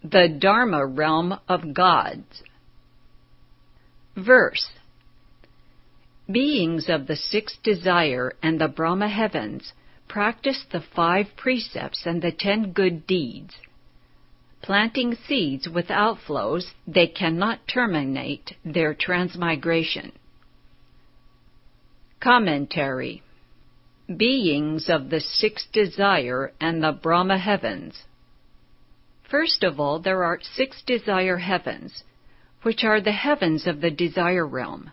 The Dharma realm of gods. Verse. Beings of the sixth desire and the Brahma heavens practice the 5 precepts and the 10 good deeds. Planting seeds with outflows, they cannot terminate their transmigration. Commentary. Beings of the sixth desire and the Brahma heavens. First of all, there are 6 desire heavens, which are the heavens of the desire realm.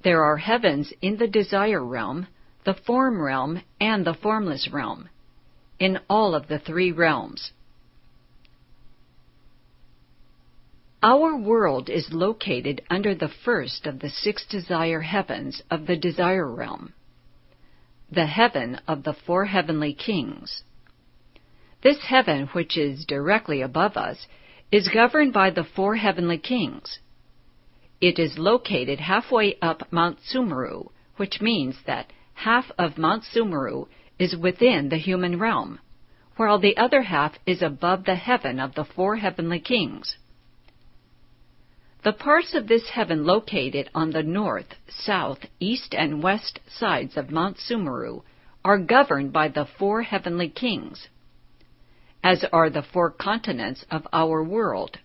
There are heavens in the desire realm, the form realm, and the formless realm, in all of the 3 realms. Our world is located under the first of the 6 desire heavens of the desire realm, the heaven of the 4 heavenly kings. This heaven, which is directly above us, is governed by the 4 heavenly kings. It is located halfway up Mount Sumeru, which means that half of Mount Sumeru is within the human realm, while the other half is above the heaven of the 4 heavenly kings. The parts of this heaven located on the north, south, east, and west sides of Mount Sumeru are governed by the 4 heavenly kings, as are the 4 continents of our world.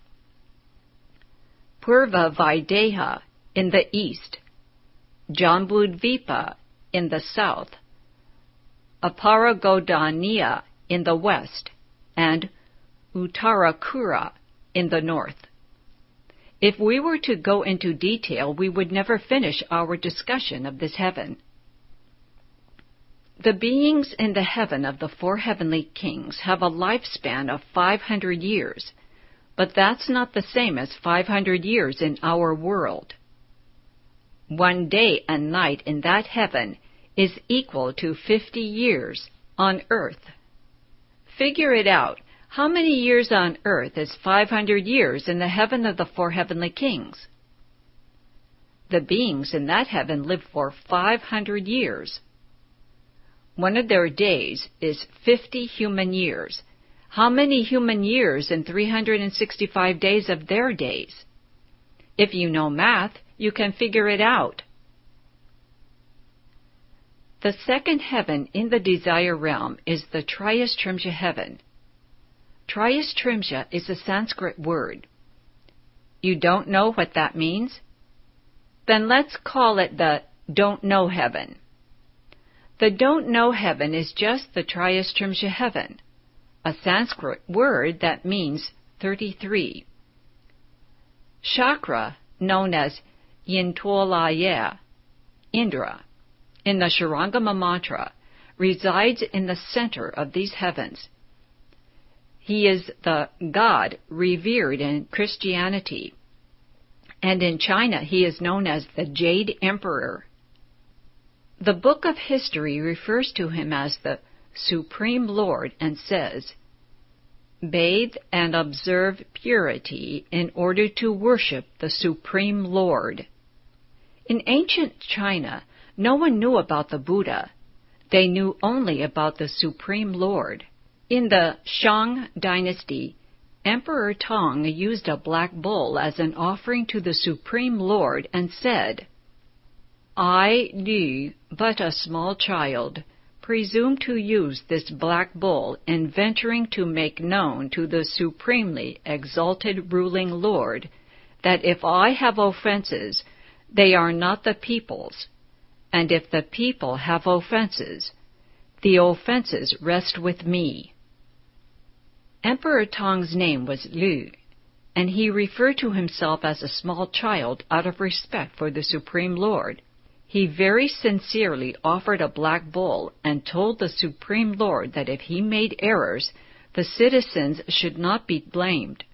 Purva Vaideha in the east, Jambudvipa in the south, Aparagodaniya in the west, and Uttarakura in the north. If we were to go into detail, we would never finish our discussion of this heaven. The beings in the heaven of the 4 heavenly kings have a lifespan of 500 years, but that's not the same as 500 years in our world. 1 day and night in that heaven is equal to 50 years on earth. Figure it out. How many years on earth is 500 years in the heaven of the 4 heavenly kings? The beings in that heaven live for 500 years. One of their days is 50 human years. How many human years in 365 days of their days? If you know math, you can figure it out. The second heaven in the desire realm is the Triyastrimsha heaven. Triyastrimsha is a Sanskrit word. You don't know what that means? Then let's call it the don't know heaven. The don't know heaven is just the Triyastrimsha heaven, a Sanskrit word that means 33. Chakra, known as Yintolaya, Indra, in the Shurangama mantra, resides in the center of these heavens. He is the god revered in Christianity, and in China he is known as the Jade Emperor. The Book of History refers to him as the Supreme Lord and says, "Bathe and observe purity in order to worship the Supreme Lord." In ancient China, no one knew about the Buddha. They knew only about the Supreme Lord. In the Shang dynasty, Emperor Tong used a black bull as an offering to the Supreme Lord and said, "I, Liu, but a small child, presume to use this black bull in venturing to make known to the supremely exalted ruling Lord that if I have offenses, they are not the people's, and if the people have offenses, the offenses rest with me." Emperor Tong's name was Liu, and he referred to himself as a small child out of respect for the Supreme Lord. He very sincerely offered a black bull and told the Supreme Lord that if he made errors, the citizens should not be blamed,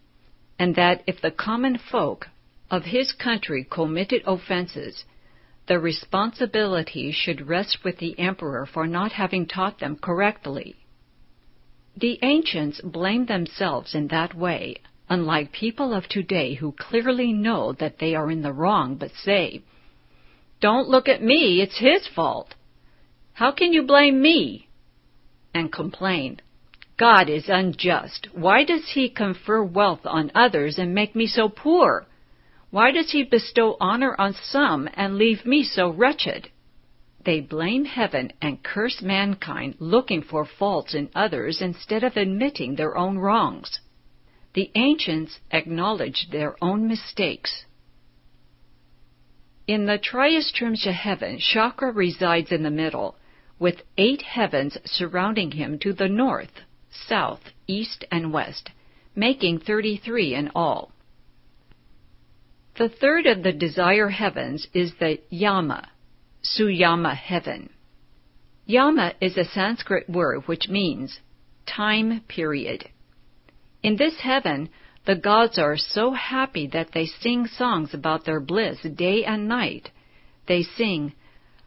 and that if the common folk of his country committed offenses, the responsibility should rest with the emperor for not having taught them correctly. The ancients blamed themselves in that way, unlike people of today who clearly know that they are in the wrong but say, "Don't look at me, it's his fault. How can you blame me?" and complain, God is unjust. Why does he confer wealth on others and make me so poor? Why does he bestow honor on some and leave me so wretched? They blame heaven and curse mankind, looking for faults in others instead of admitting their own wrongs. The ancients acknowledged their own mistakes. In the Triastrimsha heaven, Shakra resides in the middle, with 8 heavens surrounding him to the north, south, east, and west, making 33 in all. The third of the desire heavens is the Yama, Suyama heaven. Yama is a Sanskrit word which means time period. In this heaven, the gods are so happy that they sing songs about their bliss day and night. They sing,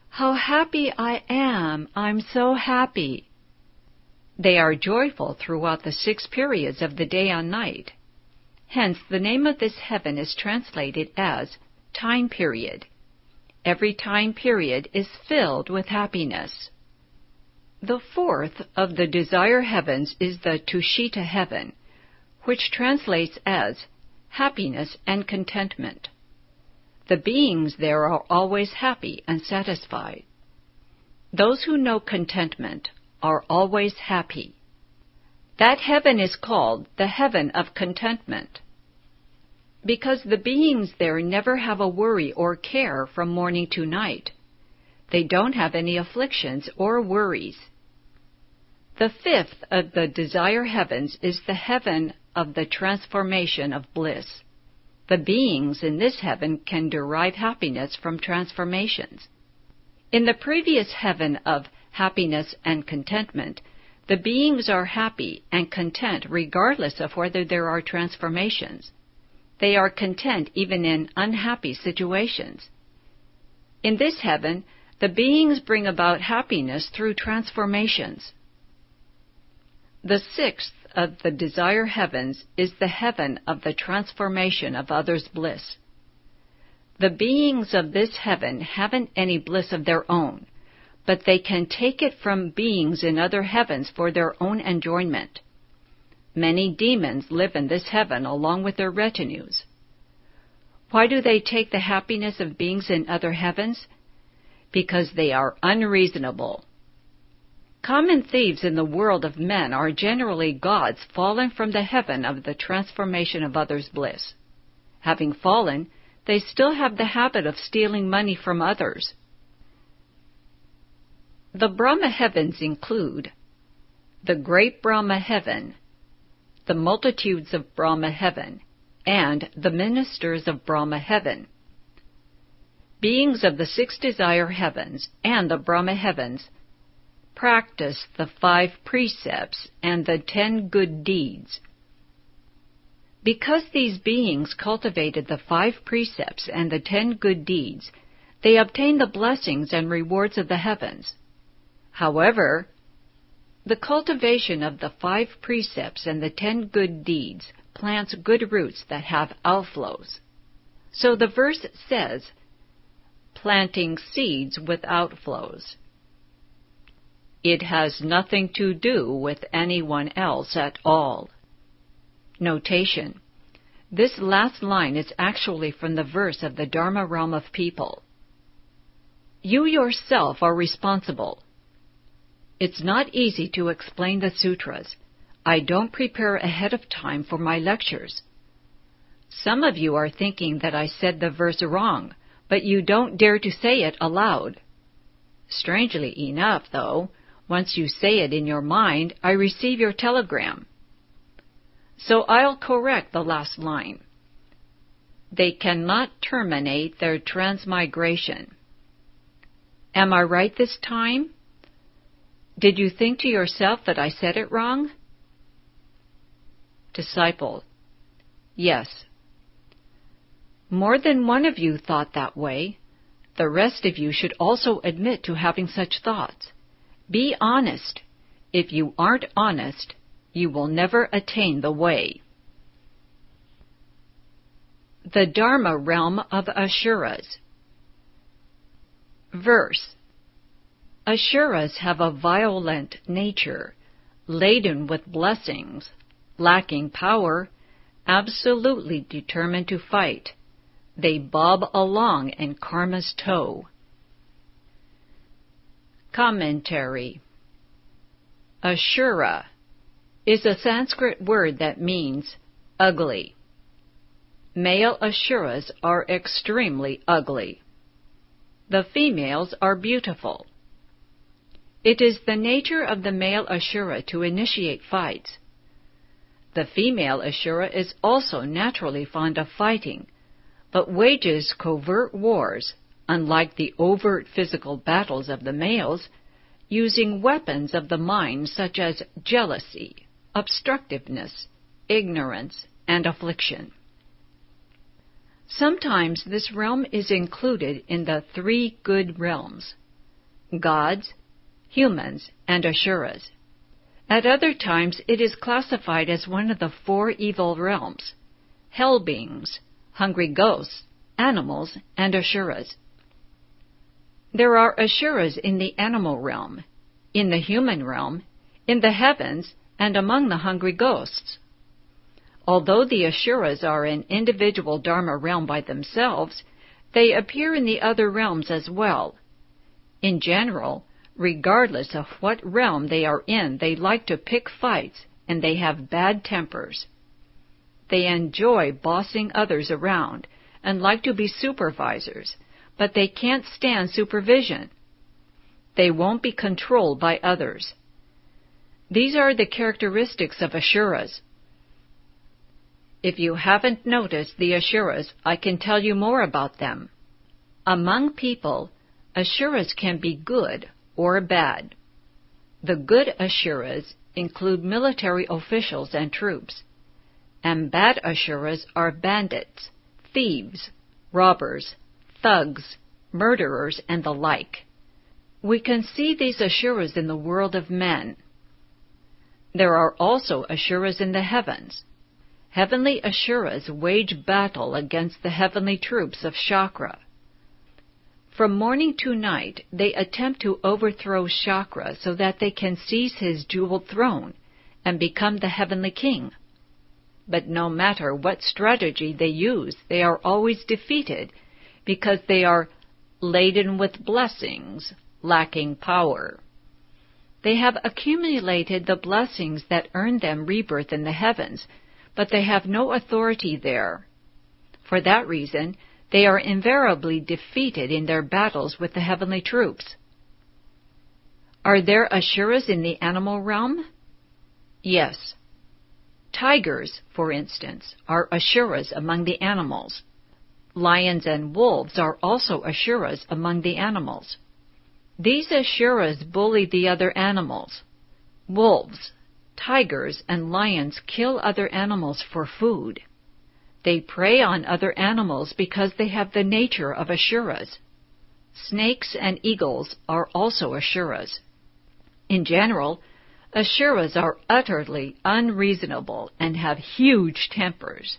"How happy I am, I'm so happy." They are joyful throughout the 6 periods of the day and night. Hence, the name of this heaven is translated as time period. Every time period is filled with happiness. The fourth of the desire heavens is the Tushita heaven, which translates as happiness and contentment. The beings there are always happy and satisfied. Those who know contentment are always happy. That heaven is called the heaven of contentment, because the beings there never have a worry or care from morning to night. They don't have any afflictions or worries. The fifth of the desire heavens is the heaven of the transformation of bliss. The beings in this heaven can derive happiness from transformations. In the previous heaven of happiness and contentment, the beings are happy and content regardless of whether there are transformations. They are content even in unhappy situations. In this heaven, the beings bring about happiness through transformations. The sixth of the desire heavens is the heaven of the transformation of others' bliss. The beings of this heaven haven't any bliss of their own, but they can take it from beings in other heavens for their own enjoyment. Many demons live in this heaven along with their retinues. Why do they take the happiness of beings in other heavens? Because they are unreasonable. Common thieves in the world of men are generally gods fallen from the heaven of the transformation of others' bliss. Having fallen, they still have the habit of stealing money from others. The Brahma heavens include the Great Brahma heaven, the multitudes of Brahma heaven, and the ministers of Brahma heaven. Beings of the 6 desire heavens and the Brahma heavens practice the 5 precepts and the 10 good deeds. Because these beings cultivated the 5 precepts and the 10 good deeds, they obtain the blessings and rewards of the heavens. However, the cultivation of the 5 precepts and the 10 good deeds plants good roots that have outflows. So the verse says, planting seeds with outflows. It has nothing to do with anyone else at all. Notation: this last line is actually from the verse of the Dharma realm of people. You yourself are responsible. It's not easy to explain the sutras. I don't prepare ahead of time for my lectures. Some of you are thinking that I said the verse wrong, but you don't dare to say it aloud. Strangely enough, though, once you say it in your mind, I receive your telegram. So I'll correct the last line. They cannot terminate their transmigration. Am I right this time? Did you think to yourself that I said it wrong? Disciple: yes. More than one of you thought that way. The rest of you should also admit to having such thoughts. Be honest. If you aren't honest, you will never attain the way. The Dharma realm of Asuras. Verse: Asuras have a violent nature, laden with blessings, lacking power, absolutely determined to fight. They bob along in karma's tow. Commentary. Ashura is a Sanskrit word that means ugly. Male Asuras are extremely ugly. The females are beautiful. It is the nature of the male Asura to initiate fights. The female Asura is also naturally fond of fighting, but wages covert wars, unlike the overt physical battles of the males, using weapons of the mind such as jealousy, obstructiveness, ignorance, and affliction. Sometimes this realm is included in the three good realms: gods, humans, and Asuras. At other times it is classified as one of the four evil realms: hell beings, hungry ghosts, animals, and Asuras. There are Asuras in the animal realm, in the human realm, in the heavens, and among the hungry ghosts. Although the Asuras are an individual Dharma realm by themselves, they appear in the other realms as well. In general, regardless of what realm they are in, they like to pick fights, and they have bad tempers. They enjoy bossing others around and like to be supervisors, but they can't stand supervision. They won't be controlled by others. These are the characteristics of Asuras. If you haven't noticed the Asuras, I can tell you more about them. Among people, Asuras can be good or bad. The good Asuras include military officials and troops, and bad Asuras are bandits, thieves, robbers, thugs, murderers, and the like. We can see these Asuras in the world of men. There are also Asuras in the heavens. Heavenly Asuras wage battle against the heavenly troops of Shakra. From morning to night, they attempt to overthrow Shakra so that they can seize his jeweled throne and become the heavenly king. But no matter what strategy they use, they are always defeated because they are laden with blessings, lacking power. They have accumulated the blessings that earn them rebirth in the heavens, but they have no authority there. For that reason, they are invariably defeated in their battles with the heavenly troops. Are there Asuras in the animal realm? Yes. Tigers, for instance, are Asuras among the animals. Lions and wolves are also Asuras among the animals. These Asuras bully the other animals. Wolves, tigers, and lions kill other animals for food. They prey on other animals because they have the nature of Asuras. Snakes and eagles are also Asuras. In general, Asuras are utterly unreasonable and have huge tempers.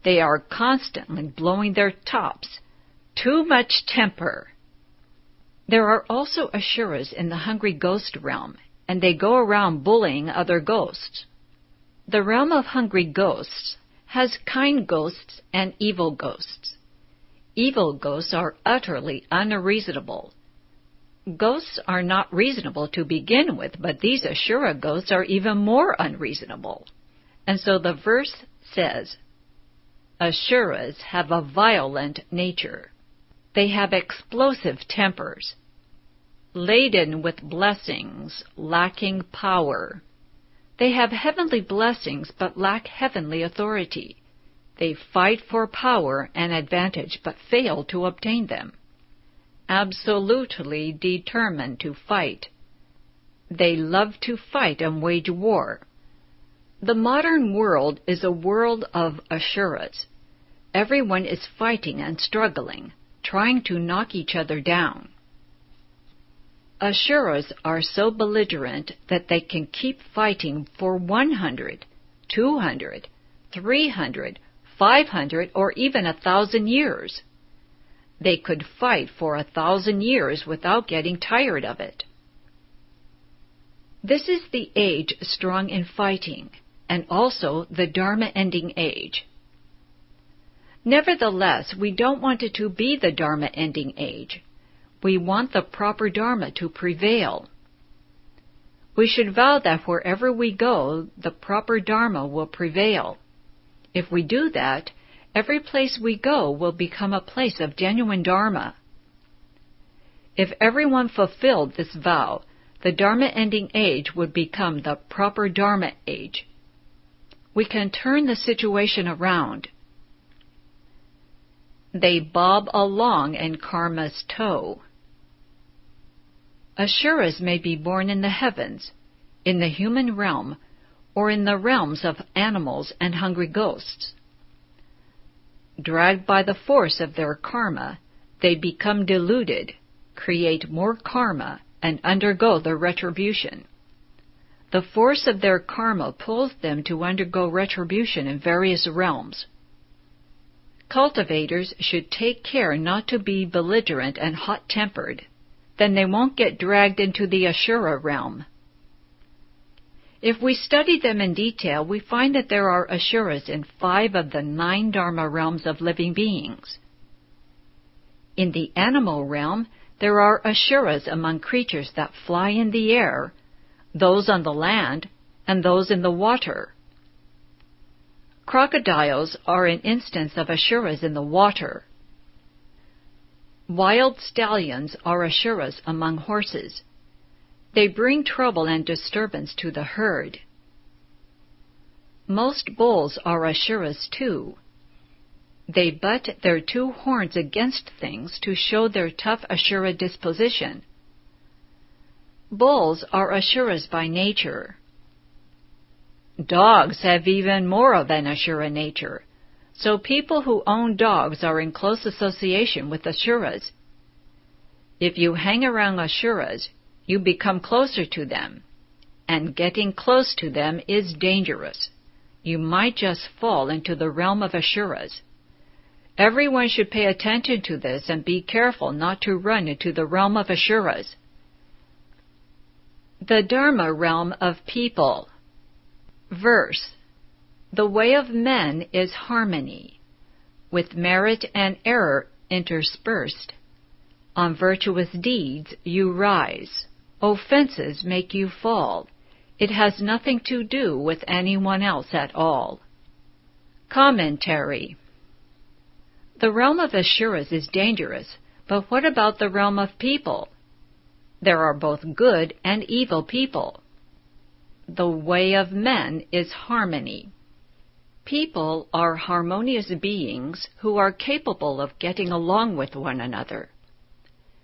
They are constantly blowing their tops. Too much temper. There are also Asuras in the hungry ghost realm, and they go around bullying other ghosts. The realm of hungry ghosts has kind ghosts and evil ghosts. Evil ghosts are utterly unreasonable. Ghosts are not reasonable to begin with, but these Asura ghosts are even more unreasonable. And so the verse says, Asuras have a violent nature. They have explosive tempers, laden with blessings, lacking power. They have heavenly blessings but lack heavenly authority. They fight for power and advantage but fail to obtain them. Absolutely determined to fight. They love to fight and wage war. The modern world is a world of Asuras. Everyone is fighting and struggling, trying to knock each other down. Asuras are so belligerent that they can keep fighting for 100, 200, 300, 500, or even 1,000 years. They could fight for 1,000 years without getting tired of it. This is the age strong in fighting, and also the Dharma-ending age. Nevertheless, we don't want it to be the Dharma-ending age. We want the proper Dharma to prevail. We should vow that wherever we go, the proper Dharma will prevail. If we do that, every place we go will become a place of genuine Dharma. If everyone fulfilled this vow, the Dharma-ending age would become the proper Dharma age. We can turn the situation around. They bob along in karma's tow. Asuras may be born in the heavens, in the human realm, or in the realms of animals and hungry ghosts. Dragged by the force of their karma, they become deluded, create more karma, and undergo the retribution. The force of their karma pulls them to undergo retribution in various realms. Cultivators should take care not to be belligerent and hot-tempered. Then they won't get dragged into the Asura realm. If we study them in detail, we find that there are Asuras in 5 of the 9 Dharma realms of living beings. In the animal realm, there are Asuras among creatures that fly in the air, those on the land, and those in the water. Crocodiles are an instance of Asuras in the water. Wild stallions are Asuras among horses. They bring trouble and disturbance to the herd. Most bulls are Asuras too. They butt their 2 horns against things to show their tough Asura disposition. Bulls are Asuras by nature. Dogs have even more of an Asura nature, so people who own dogs are in close association with Asuras. If you hang around Asuras, you become closer to them, and getting close to them is dangerous. You might just fall into the realm of Asuras. Everyone should pay attention to this and be careful not to run into the realm of Asuras. The Dharma realm of people. Verse. The way of men is harmony, with merit and error interspersed. On virtuous deeds you rise. Offenses make you fall. It has nothing to do with anyone else at all. Commentary. The realm of Asuras is dangerous, but what about the realm of people? There are both good and evil people. The way of men is harmony. People are harmonious beings who are capable of getting along with one another.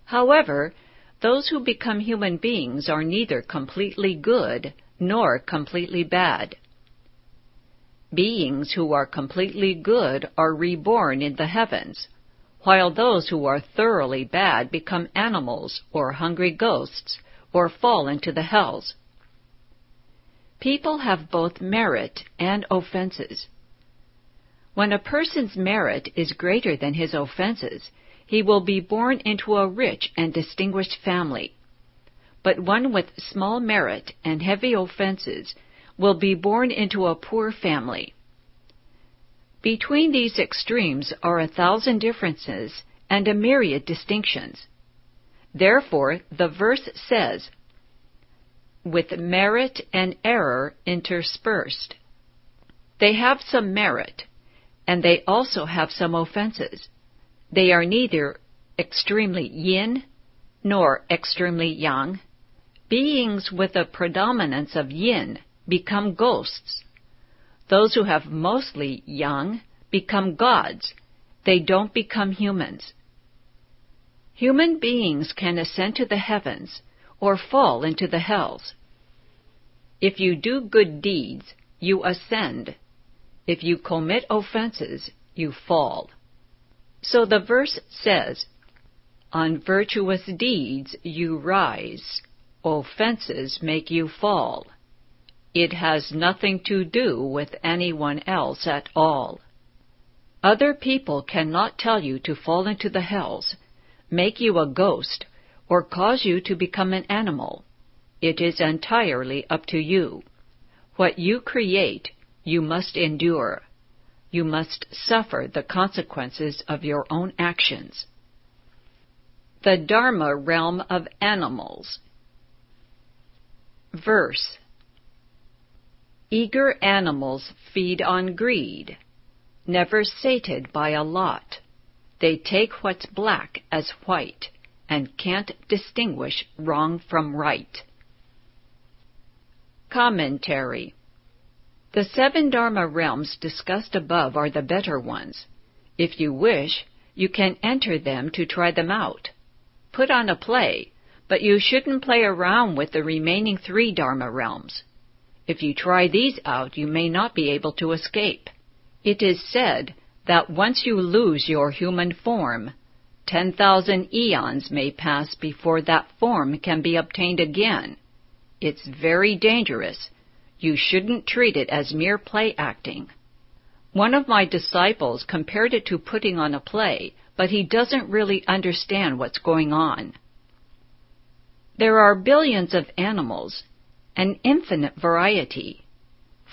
However, those who become human beings are neither completely good nor completely bad. Beings who are completely good are reborn in the heavens, while those who are thoroughly bad become animals or hungry ghosts or fall into the hells. People have both merit and offenses. When a person's merit is greater than his offenses, he will be born into a rich and distinguished family. But one with small merit and heavy offenses will be born into a poor family. Between these extremes are 1,000 differences and a myriad distinctions. Therefore, the verse says, with merit and error interspersed. They have some merit, and they also have some offenses. They are neither extremely yin nor extremely yang. Beings with a predominance of yin become ghosts. Those who have mostly yang become gods. They don't become humans. Human beings can ascend to the heavens or fall into the hells. If you do good deeds, you ascend. If you commit offenses, you fall. So the verse says, on virtuous deeds you rise. Offenses make you fall. It has nothing to do with anyone else at all. Other people cannot tell you to fall into the hells, make you a ghost, or cause you to become an animal. It is entirely up to you. What you create, you must endure. You must suffer the consequences of your own actions. The Dharma realm of animals. Verse. Eager animals feed on greed, never sated by a lot. They take what's black as white, and can't distinguish wrong from right. Commentary. The 7 Dharma realms discussed above are the better ones. If you wish, you can enter them to try them out. Put on a play, but you shouldn't play around with the remaining 3 Dharma realms. If you try these out, you may not be able to escape. It is said that once you lose your human form, 10,000 eons may pass before that form can be obtained again. It's very dangerous. You shouldn't treat it as mere play acting. One of my disciples compared it to putting on a play, but he doesn't really understand what's going on. There are billions of animals, an infinite variety,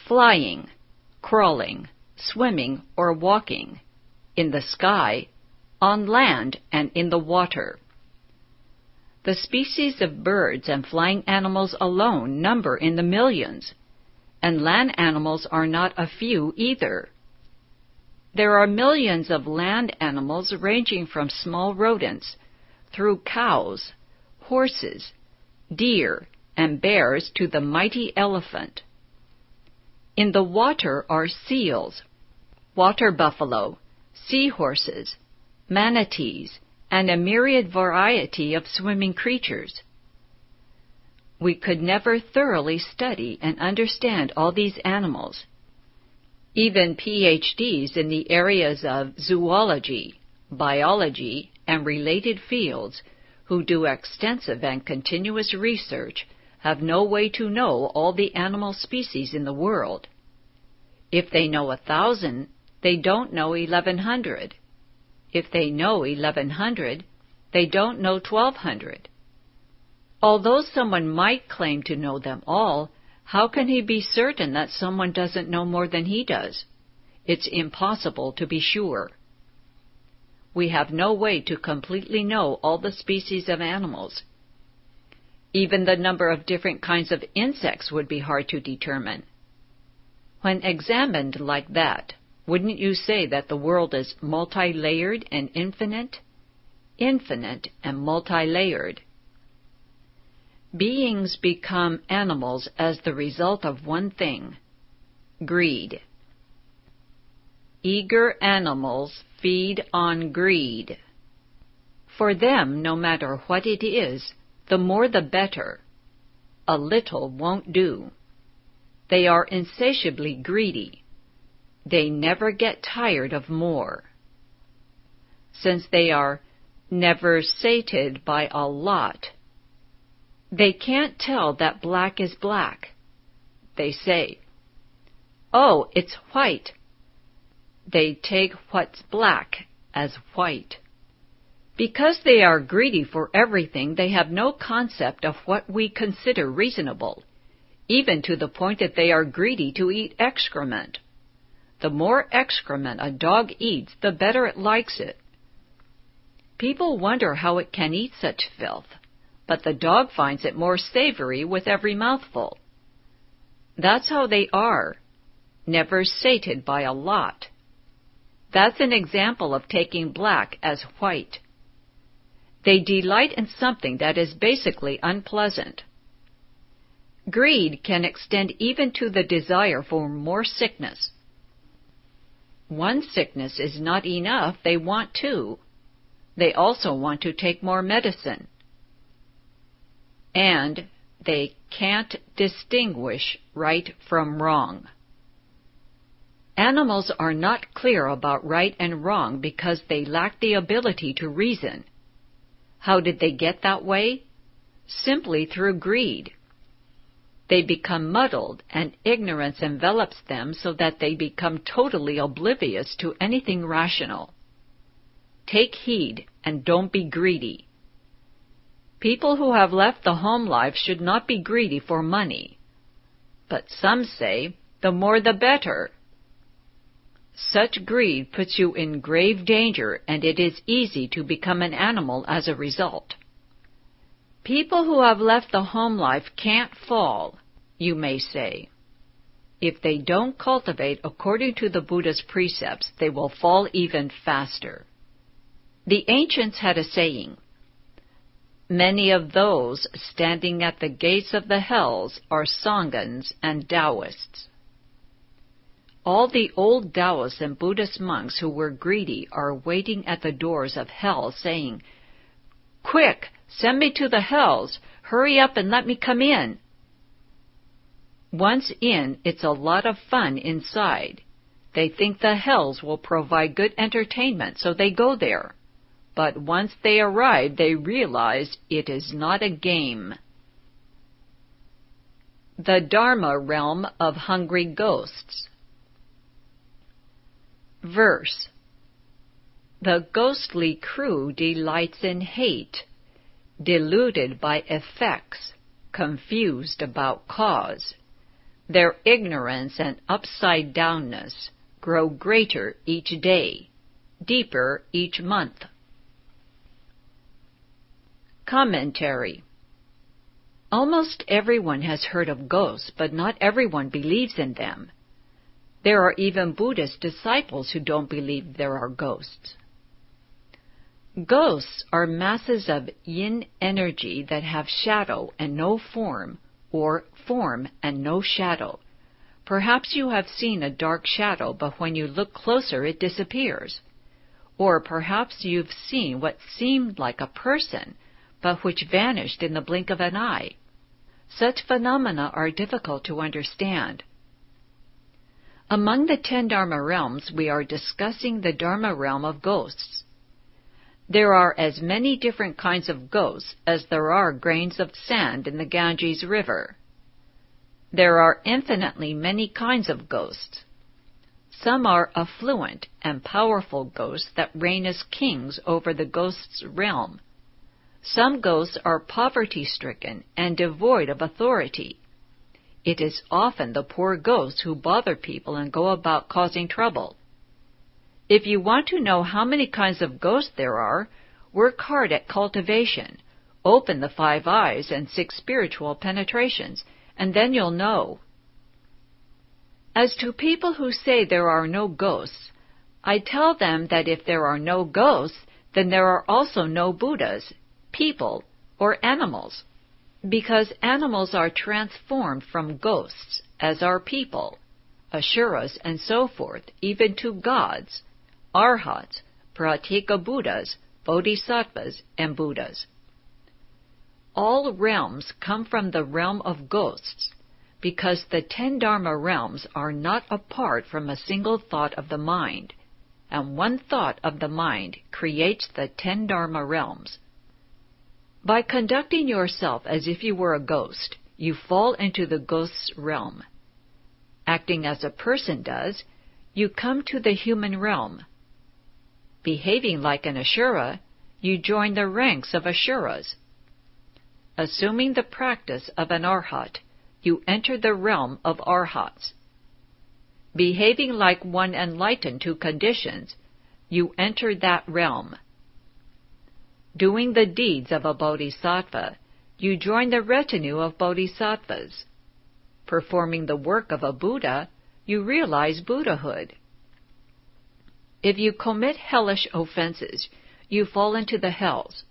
flying, crawling, swimming, or walking, in the sky, on land, and in the water. The species of birds and flying animals alone number in the millions, and land animals are not a few either. There are millions of land animals ranging from small rodents, through cows, horses, deer, and bears to the mighty elephant. In the water are seals, water buffalo, seahorses, manatees, and a myriad variety of swimming creatures. We could never thoroughly study and understand all these animals. Even PhDs in the areas of zoology, biology, and related fields who do extensive and continuous research have no way to know all the animal species in the world. If they know 1,000, they don't know 1,100. If they know 1,100, they don't know 1,200. Although someone might claim to know them all, how can he be certain that someone doesn't know more than he does? It's impossible to be sure. We have no way to completely know all the species of animals. Even the number of different kinds of insects would be hard to determine. When examined like that, wouldn't you say that the world is multi-layered and infinite? Infinite and multi-layered. Beings become animals as the result of one thing: greed. Eager animals feed on greed. For them, no matter what it is, the more the better. A little won't do. They are insatiably greedy. They never get tired of more. Since they are never sated by a lot, they can't tell that black is black. They say, "Oh, it's white." They take what's black as white. Because they are greedy for everything, they have no concept of what we consider reasonable, even to the point that they are greedy to eat excrement. The more excrement a dog eats, the better it likes it. People wonder how it can eat such filth, but the dog finds it more savory with every mouthful. That's how they are, never sated by a lot. That's an example of taking black as white. They delight in something that is basically unpleasant. Greed can extend even to the desire for more sickness. One sickness is not enough, they want two. They also want to take more medicine. And they can't distinguish right from wrong. Animals are not clear about right and wrong because they lack the ability to reason. How did they get that way? Simply through greed. They become muddled, and ignorance envelops them so that they become totally oblivious to anything rational. Take heed and don't be greedy. People who have left the home life should not be greedy for money. But some say, the more the better. Such greed puts you in grave danger, and it is easy to become an animal as a result. People who have left the home life can't fall, you may say. If they don't cultivate according to the Buddha's precepts, they will fall even faster. The ancients had a saying, "Many of those standing at the gates of the hells are Sanghas and Taoists." All the old Taoists and Buddhist monks who were greedy are waiting at the doors of hell saying, "Quick, send me to the hells. Hurry up and let me come in." Once in, it's a lot of fun inside. They think the hells will provide good entertainment, so they go there. But once they arrive, they realize it is not a game. The Dharma realm of hungry ghosts. Verse. The ghostly crew delights in hate, deluded by effects, confused about cause. Their ignorance and upside-downness grow greater each day, deeper each month. Commentary. Almost everyone has heard of ghosts, but not everyone believes in them. There are even Buddhist disciples who don't believe there are ghosts. Ghosts are masses of yin energy that have shadow and no form, or form and no shadow. Perhaps you have seen a dark shadow, but when you look closer it disappears. Or perhaps you've seen what seemed like a person, but which vanished in the blink of an eye. Such phenomena are difficult to understand. Among the 10 Dharma realms, we are discussing the Dharma realm of ghosts. There are as many different kinds of ghosts as there are grains of sand in the Ganges River. There are infinitely many kinds of ghosts. Some are affluent and powerful ghosts that reign as kings over the ghosts' realm. Some ghosts are poverty-stricken and devoid of authority. It is often the poor ghosts who bother people and go about causing trouble. If you want to know how many kinds of ghosts there are, work hard at cultivation, open the 5 eyes and 6 spiritual penetrations, and then you'll know. As to people who say there are no ghosts, I tell them that if there are no ghosts, then there are also no Buddhas, people, or animals, because animals are transformed from ghosts, as are people, asuras, and so forth, even to gods, arhats, pratyeka Buddhas, bodhisattvas, and Buddhas. All realms come from the realm of ghosts, because the 10 Dharma realms are not apart from a single thought of the mind, and one thought of the mind creates the 10 Dharma realms. By conducting yourself as if you were a ghost, you fall into the ghost's realm. Acting as a person does, you come to the human realm. Behaving like an asura, you join the ranks of asuras. Assuming the practice of an arhat, you enter the realm of arhats. Behaving like one enlightened to conditions, you enter that realm. Doing the deeds of a bodhisattva, you join the retinue of bodhisattvas. Performing the work of a Buddha, you realize Buddhahood. If you commit hellish offenses, you fall into the hells.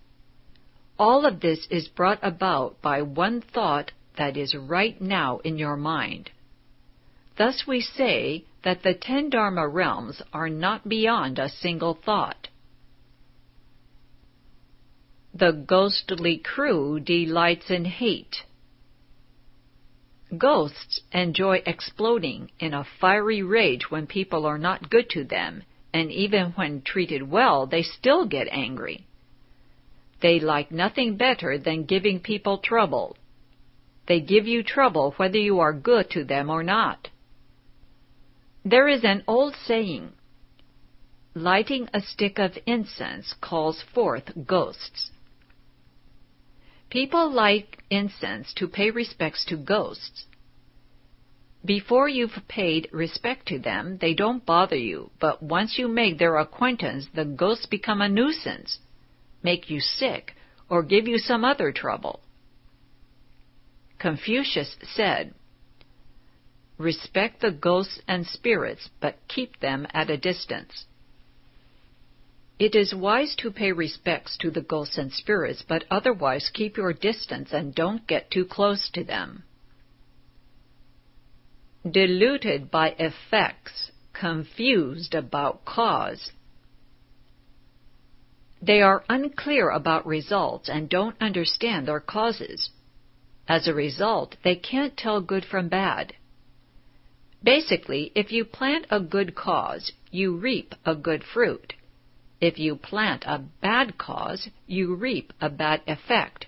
All of this is brought about by one thought that is right now in your mind. Thus we say that the 10 Dharma realms are not beyond a single thought. The ghostly crew delights in hate. Ghosts enjoy exploding in a fiery rage when people are not good to them, and even when treated well, they still get angry. They like nothing better than giving people trouble. They give you trouble whether you are good to them or not. There is an old saying, lighting a stick of incense calls forth ghosts. People light incense to pay respects to ghosts. Before you've paid respect to them, they don't bother you, but once you make their acquaintance, the ghosts become a nuisance, make you sick, or give you some other trouble. Confucius said, "Respect the ghosts and spirits, but keep them at a distance." It is wise to pay respects to the ghosts and spirits, but otherwise keep your distance and don't get too close to them. Deluded by effects, confused about cause. They are unclear about results and don't understand their causes. As a result, they can't tell good from bad. Basically, if you plant a good cause, you reap a good fruit. If you plant a bad cause, you reap a bad effect.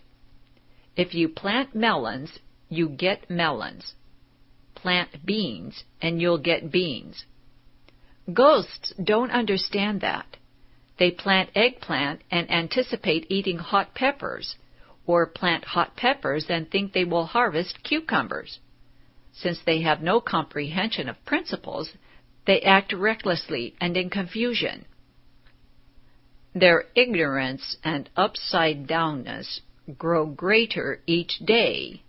If you plant melons, you get melons. Plant beans, and you'll get beans. Ghosts don't understand that. They plant eggplant and anticipate eating hot peppers, or plant hot peppers and think they will harvest cucumbers. Since they have no comprehension of principles, they act recklessly and in confusion. Their ignorance and upside-downness grow greater each day,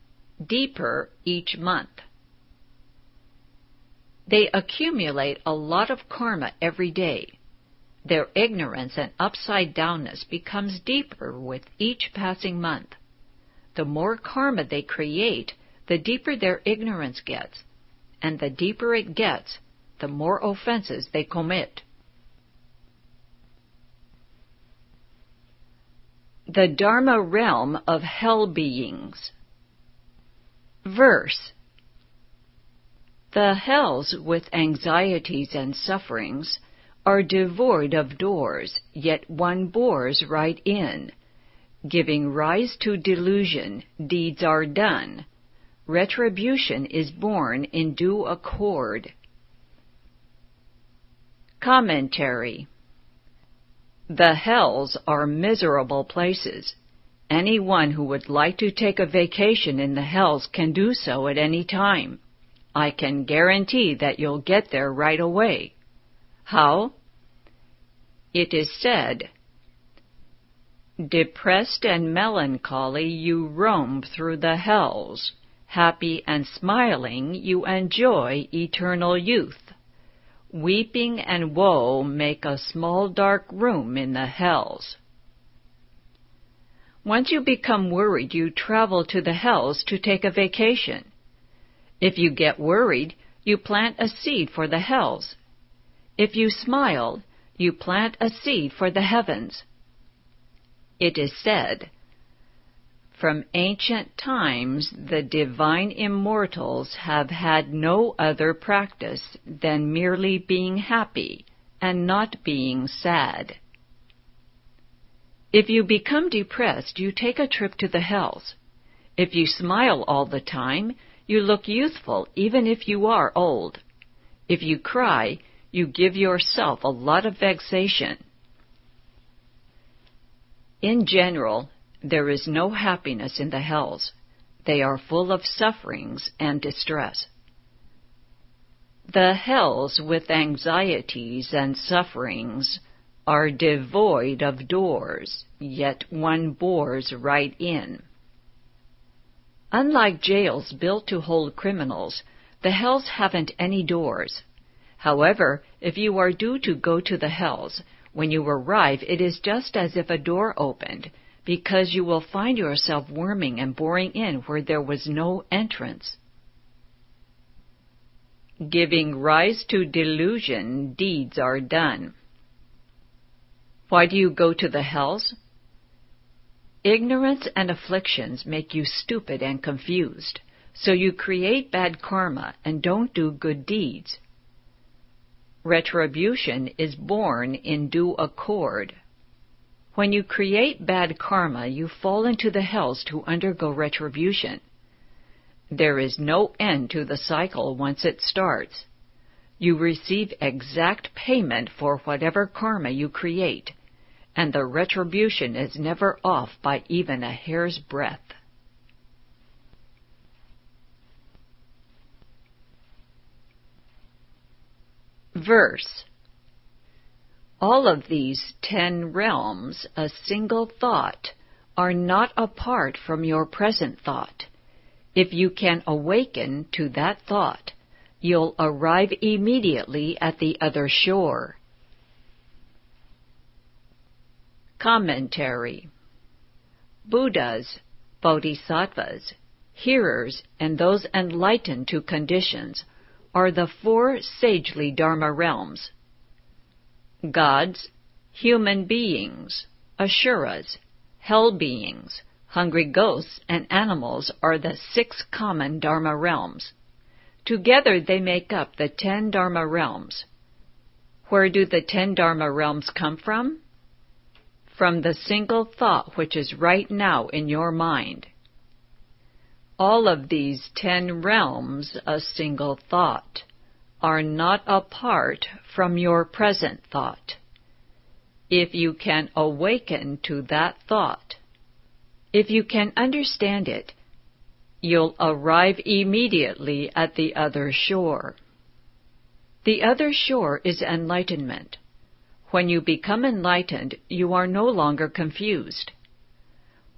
deeper each month. They accumulate a lot of karma every day. Their ignorance and upside-downness becomes deeper with each passing month. The more karma they create, the deeper their ignorance gets, and the deeper it gets, the more offenses they commit. The Dharma realm of hell beings. Verse. The hells with anxieties and sufferings are devoid of doors, yet one bores right in. Giving rise to delusion, deeds are done. Retribution is born in due accord. Commentary. The hells are miserable places. Anyone who would like to take a vacation in the hells can do so at any time. I can guarantee that you'll get there right away. How? It is said, "Depressed and melancholy you roam through the hells. Happy and smiling you enjoy eternal youth. Weeping and woe make a small dark room in the hells." Once you become worried, you travel to the hells to take a vacation. If you get worried, you plant a seed for the hells. If you smile, you plant a seed for the heavens. It is said, "From ancient times the divine immortals have had no other practice than merely being happy and not being sad." If you become depressed, you take a trip to the hells. If you smile all the time, you look youthful even if you are old. If you cry, you give yourself a lot of vexation. In general, there is no happiness in the hells. They are full of sufferings and distress. The hells with anxieties and sufferings are devoid of doors, yet one bores right in. Unlike jails built to hold criminals, the hells haven't any doors. However, if you are due to go to the hells, when you arrive it is just as if a door opened, because you will find yourself worming and boring in where there was no entrance. Giving rise to delusion, deeds are done. Why do you go to the hells? Ignorance and afflictions make you stupid and confused, so you create bad karma and don't do good deeds. Retribution is born in due accord. When you create bad karma, you fall into the hells to undergo retribution. There is no end to the cycle once it starts. You receive exact payment for whatever karma you create, and the retribution is never off by even a hair's breadth. Verse. All of these 10 realms, a single thought, are not apart from your present thought. If you can awaken to that thought, you'll arrive immediately at the other shore. Commentary. Buddhas, bodhisattvas, hearers, and those enlightened to conditions are the 4 sagely Dharma realms. Gods, human beings, asuras, hell beings, hungry ghosts, and animals are the 6 common Dharma realms. Together they make up the 10 Dharma realms. Where do the 10 Dharma realms come from? From the single thought which is right now in your mind. All of these 10 realms, a single thought, are not apart from your present thought. If you can awaken to that thought, if you can understand it, you'll arrive immediately at the other shore. The other shore is enlightenment. When you become enlightened, you are no longer confused.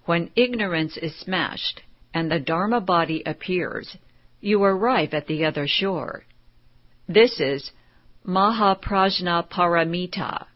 When ignorance is smashed and the Dharma body appears, you arrive at the other shore. This is Mahaprajna Paramita,